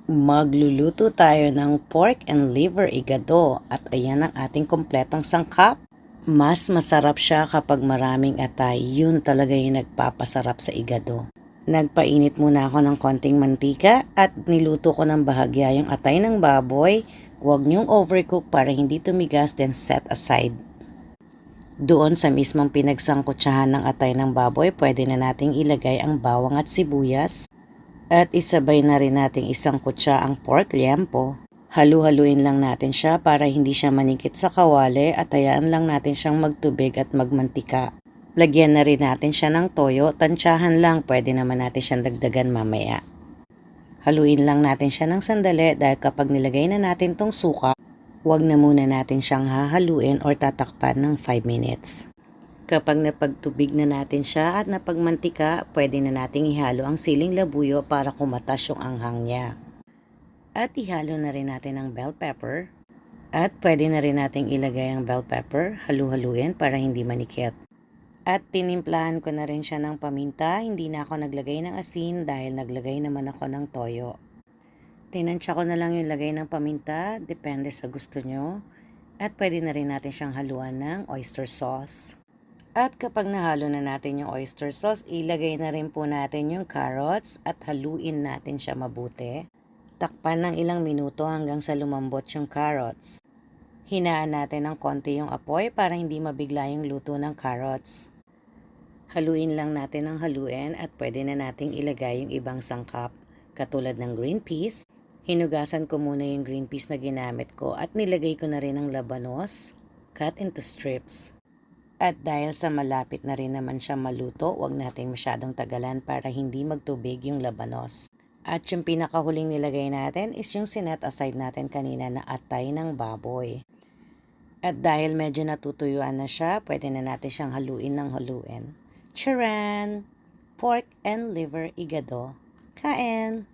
Magluluto tayo ng pork and liver igado at ayan ang ating kompletong sangkap. Mas masarap siya kapag maraming atay, yun talaga yung nagpapasarap sa igado. Nagpainit muna ako ng konting mantika at niluto ko ng bahagya yung atay ng baboy. Huwag niyong overcook para hindi tumigas, then set aside. Doon sa mismong pinagsangkutsahan ng atay ng baboy, pwede na nating ilagay ang bawang at sibuyas. At isabay na rin nating isang kutsa ang pork liempo. Halu-haluin lang natin siya para hindi siya manikit sa kawali at hayaan lang natin siyang magtubig at magmantika. Lagyan na rin natin siya ng toyo, tansyahan lang, pwede naman natin siyang dagdagan mamaya. Haluin lang natin siya ng sandali dahil kapag nilagay na natin tong suka, huwag na muna natin siyang hahaluin or tatakpan ng 5 minutes. Kapag napagtubig na natin siya at napagmantika, pwede na nating ihalo ang siling labuyo para kumatas yung anghang niya. At ihalo na rin natin ang bell pepper. At pwede na rin nating ilagay ang bell pepper, halu-haluin para hindi manikit. At tinimplahan ko na rin siya ng paminta, hindi na ako naglagay ng asin dahil naglagay naman ako ng toyo. Tinansya ko na lang yung lagay ng paminta, depende sa gusto nyo. At pwede na rin natin siyang haluan ng oyster sauce. At kapag nahalo na natin yung oyster sauce, ilagay na rin po natin yung carrots at haluin natin siya mabuti. Takpan ng ilang minuto hanggang sa lumambot yung carrots. Hinaan natin ng konti yung apoy para hindi mabigla yung luto ng carrots. Haluin lang natin ng haluin at pwede na nating ilagay yung ibang sangkap katulad ng green peas. Hinugasan ko muna yung green peas na ginamit ko at nilagay ko na rin ang labanos, cut into strips. At dahil sa malapit na rin naman siya maluto, huwag natin masyadong tagalan para hindi magtubig yung labanos. At yung pinakahuling nilagay natin is yung sinet aside natin kanina na atay ng baboy. At dahil medyo natutuyuan na siya, pwede na natin siyang haluin ng haluin. Charan! Pork and liver igado. Kain!